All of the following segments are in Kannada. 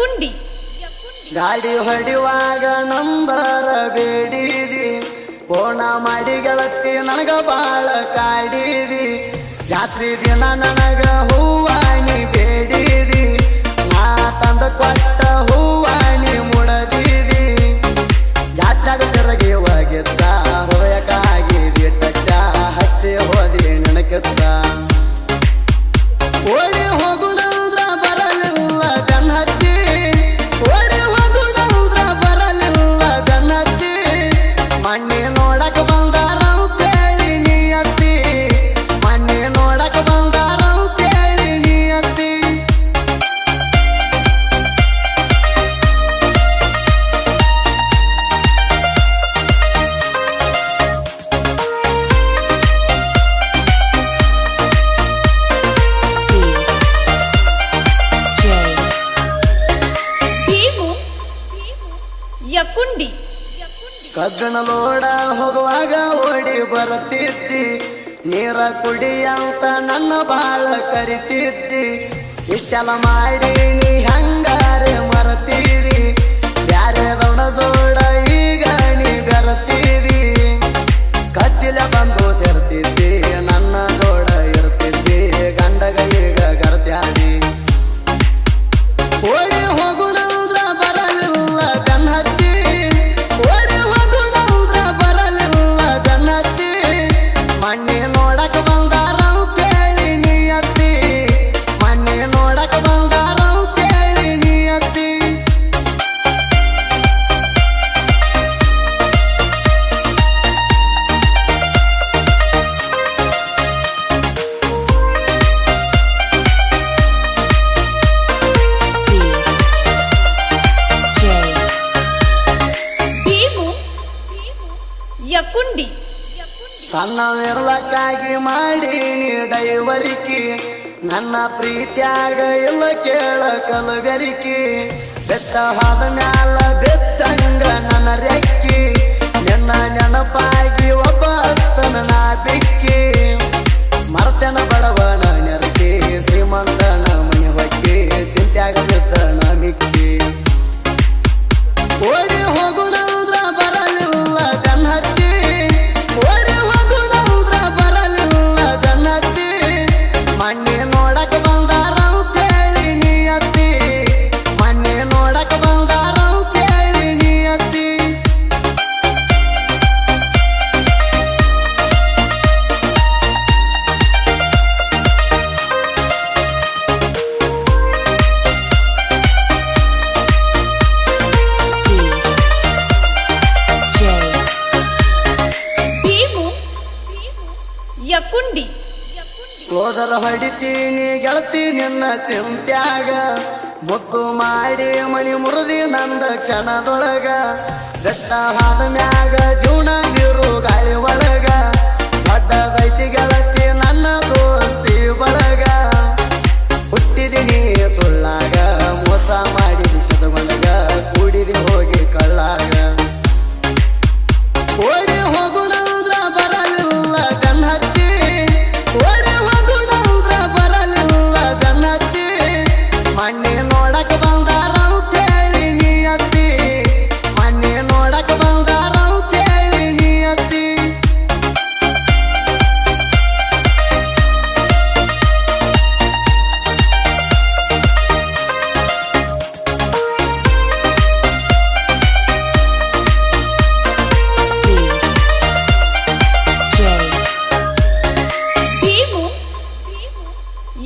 ಯಕುಂಡಿ ಗಾಡಿ ಹೊಡಿವಾಗ ನಂಬರ ಬೇಡಿದಿ ಫೋನ ಮಾಡಿ ಗೆಳತಿ ನನಗ ಬಾಳ ಕಾಡಿದಿ ಜಾತ್ರೆ ದಿನ ನನಗ ಹೂವಾಣಿ ಬೇಡಿದಿ ನಾ ತಂದ ಕೊಟ್ಟ ಹೂವಾಣಿ ಮುಡದಿದಿ ಜಾತ್ರೆಗ ತಿರುಗಿ ಹೋಗಿತ್ತ ಹೃದಯಕ್ಕಾಗಿದಿ ಟಚ್ಚ ಹಚ್ಚಿ ಹೋದಿ ನನಗೆತ್ತ ಓಡಿ ಹೋಗುಣಂದ್ರ ಬರಲಿಲ್ಲ ಬೆನ್ನತ್ತಿ ಓಡಿ ಹೋಗುಣಂದ್ರ ಬರಲಿಲ್ಲ ಬೆನ್ನತ್ತಿ ಮಣ್ಣಿ ನೋಡಕ ಬಂದಾರ ಕೇಳಿ ನೀಯತ್ತಿ ಮಣ್ಣಿ ನೋಡಕ ಬಂದಾರ ಕೇಳಿ ನೀಯತ್ತಿ ಯಕುಂಡಿ ಕಬ್ಬಣ ಲೋಡ ಹೋಗುವಾಗ ಓಡಿ ಬರುತ್ತಿದ್ದಿ ನೀರ ಕುಡಿ ಅಂತ ನನ್ನ ಬಾಳ ಕರಿತಿದ್ದಿ ಇಷ್ಟೆಲ್ಲ ಮಾಡಿ ನೀ ಹಂಗಾರೆ ಮರತಿದಿ ಬ್ಯಾರೆ ರೌಣ ಜೋಡ ಈಗ ನೀ ಬೆರತಿದಿ ಕತ್ತಿಲ ಬಂದು ಸೇರ್ತಿದ್ದಿ ನನ್ನ ಜೋಡ ಇರ್ತಿದ್ದಿ ಗಂಡಗ ಈಗ ಗರ್ತ್ಯಾದಿ ಓಡಿ ಹೋಗುಣಂದ್ರ ಬರಲಿಲ್ಲ ಬೆನ್ನತ್ತಿ ಓಡಿ ಹೋಗುಣಂದ್ರ ಬರಲಿಲ್ಲ ಬೆನ್ನತ್ತಿ ಮಣ್ಣಿ ನೋಡಕ ಬಂದಾರ ಕೇಳಿ ನೀಯತ್ತಿ ಮಣ್ಣಿ ನೋಡಕ ಬಂದಾರ ಕೇಳಿ ನೀಯತ್ತಿ ಯಕುಂಡಿ ಸಣ್ಣ ಇರ್ಲಕ್ಕಾಗಿ ಮಾಡಿ ನೀ ಡೈವರಿಕಿ ನನ್ನ ಪ್ರೀತಿಯಾಗ ಇಲ್ಲ ಕೇಳ ಕಲಬೆರಿಕಿ ಬೆತ್ತ ಹಾದ ಮ್ಯಾಲ ಬೆತ್ತಂಗ ನನ್ನ ರೆಕ್ಕಿ ನಿನ್ನ ನೆನಪಾಗಿ ಒಬ್ಬ ಹತ್ತನ ನಾ ಬಿಕ್ಕಿ ಮರ್ತನ ಬಡವನ ನೆರಕಿ ಶ್ರೀಮಂತನ ಮನೆ ಹೊಕ್ಕಿ ಚಿಂತ್ಯಾಗ ಬಿತ್ತನ ಮಿಕ್ಕಿ ಓಡಿ ಹೋಗುಣಂದ್ರ ಬರಲಿಲ್ಲ ಬೆನ್ನತ್ತಿ ಓಡಿ ಹೋಗುಣಂದ್ರ ಬರಲಿಲ್ಲ ಬೆನ್ನತ್ತಿ ಮಣ್ಣಿ ನೋಡಕ ಬಂದಾರ ಕೇಳಿ ನೀಯತ್ತಿ ಮಣ್ಣಿ ನೋಡಕ ಬಂದಾರ ಕೇಳಿ ನೀಯತ್ತಿ ಯಕುಂಡಿ ಹೋದರ ಹೊಡಿತೀನಿ ಗೆಳತಿ ನಿನ್ನ ಚಿಂತ್ಯಾಗ ಮುದ್ದು ಮಾಡಿ ಮಣಿ ಮುರಿದಿ ನಂದ ಕ್ಷಣದೊಳಗ ಬೆಟ್ಟ ಹಾದ ಮ್ಯಾಗ ಜೀವನ ನೀರು ಗಾಳಿ ಒಳಗ ದೊಡ್ಡದೈತಿ ಗೆಳತಿ ನನ್ನ ದೋಸ್ತಿ ಬಳಗ ಹುಟ್ಟಿದಿನಿ ಸುಳ್ಳಾಗ ಮೋಸ ಮಾಡಿ ಸದಗೊಂಡಗ ಕೂಡಿದಿ ಹೋಗಿ ಕಳ್ಳಾಗ ಓಡಿ ಹೋಗುಣಂದ್ರ ಬರಲಿಲ್ಲ ಬೆನ್ನತ್ತಿ ಓಡಿ ಹೋಗುಣಂದ್ರ ಬರಲಿಲ್ಲ ಬೆನ್ನತ್ತಿ ಮಣ್ಣಿ ನೋಡಕ ಬಂದಾರ ಕೇಳಿ ನೀಯತ್ತಿ ಮಣ್ಣಿ ನೋಡಕ ಬಂದಾರ ಕೇಳಿ ನೀಯತ್ತಿ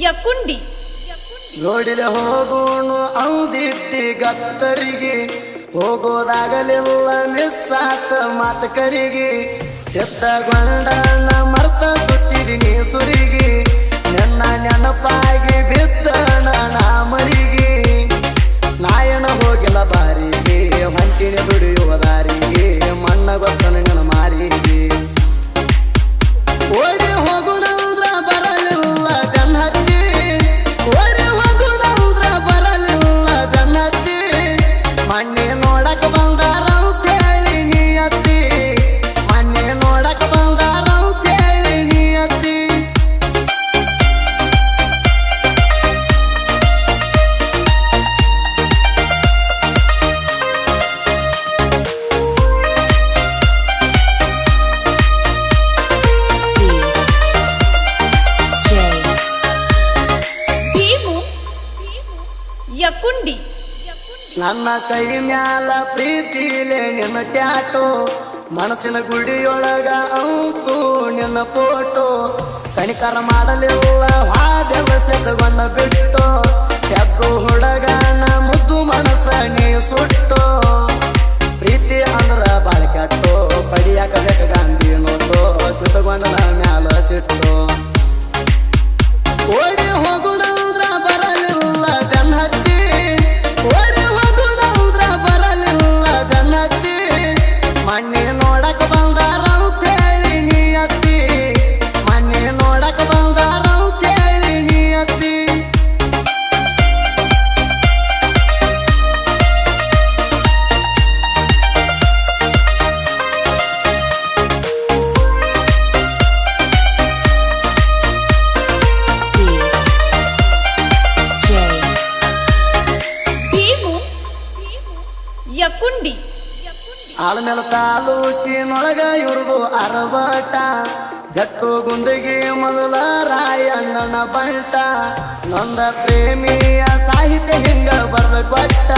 ಯಕುಂಡಿ ನೋಡಿಲೆ ಹೋಗೋನು ಅಂದಿದ್ದಿ ಗತ್ತರಿಗೆ ಹೋಗೋದಾಗಲಿಲ್ಲ ಮಿಸ್ ಆತ ಮಾತ ಕರಿಗೆ ಚಿತ್ತಗೊಂಡನ ಮರ್ತ ಸುತ್ತಿದಿನಿ ಸುರಿಗೆ ನನ್ನ ನೆನಪಾಗಿ ಬಿದ್ದನ ನಾ ಮರಿಗೆ ನಾಯನ ಹೋಗಿಲ್ಲ ಬಾರಿಗೆ ಹೊಂಟಿನ ದುಡಿಯುವ ದಾರಿಗೆ ಮಣ್ಣ ಗೊತ್ತನ ನನ್ನ ಮಾರಿಗೆ ಓಡಿ ಹೋಗುಣಂದ್ರ ಬರಲಿಲ್ಲ ಬೆನ್ನತ್ತಿ ಓಡಿ ಹೋಗುಣಂದ್ರ ಬರಲಿಲ್ಲ ಬೆನ್ನತ್ತಿ ಮಣ್ಣಿ ನೋಡಕ ಬಂದಾರ ಕೇಳಿ ನೀಯತ್ತಿ ಮಣ್ಣಿ ನೋಡಕ ಬಂದಾರ ಕೇಳಿ ನೀಯತ್ತಿ ಯಕುಂಡಿ ನನ್ನ ಕೈ ಮ್ಯಾಲ ಪ್ರೀತಿಲೆ ನಿನ್ನ ಟ್ಯಾಟೋ ಮನಸ್ಸಿನ ಗುಡಿಯೊಳಗ ಅಂತೂ ನಿನ್ನ ಫೋಟೋ ಕಣಿಕರ ಮಾಡಲಿಲ್ಲ ಹಾದೆವ ಸೆತಗೊಂಡ ಬಿಟ್ಟು ಎದ್ದು ಹುಡುಗನ ಮುದ್ದು ಮನಸ್ಸ ನೀ ಸುಟ್ಟು ಪ್ರೀತಿ ಅಂದ್ರ ಬಾಳ ಕೆಟ್ಟು ಪಡಿಯಾಕ ಬೇಕ ಗಾಂಧಿ ನೋಟು ಸುಟ್ಟಗೊಂಡ ಮ್ಯಾಲ ಸಿಟ್ಟು ಓಡಿ ಹೋಗುಣಂದ್ರ ಬರಲಿಲ್ಲ ಬೆನ್ನ ಹತ್ತಿ ಓಡಿ ಹೋಗುಣಂದ್ರ ಬರಲಿಲ್ಲ ಬೆನ್ನ ಹತ್ತಿ ಮಣ್ಣಿ ನೋಡಕ ಬಂದಾರ ಕೇಳಿ ನೀ ಅತ್ತಿ ಮಣ್ಣಿ ನೋಡಕ ಬಂದಾರ ಕೇಳಿ ನೀ ಅತ್ತಿ ಯಕುಂಡಿ ಆಳ್ಮೇಲ ತಾಲೂಕಿನೊಳಗ ಇವ್ರದು ಅರಬಾಟ ಜಟ್ಟು ಗುಂದಿಗೆ ಮೊದಲ ರಾಯಣ್ಣನ ಬಂಟ ನೊಂದ ಪ್ರೇಮಿಯ ಸಾಹಿತ್ಯ ಹಿಂಗ ಬರೆದ ಕೊಟ್ಟ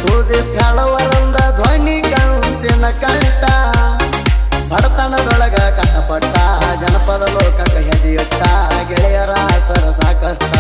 ಸೂದಿ ಕೆಳವರಂದ ಧ್ವನಿ ಕಂಚಿನ ಕಂಠ ಬಡತನದೊಳಗ ಕಷ್ಟಪಟ್ಟ ಜನಪದ ಲೋಕಕ್ಕೆ ಹೆಜ್ಜೆಯಿಟ್ಟ ಗೆಳೆಯರ ಸರಸ ಕಷ್ಟ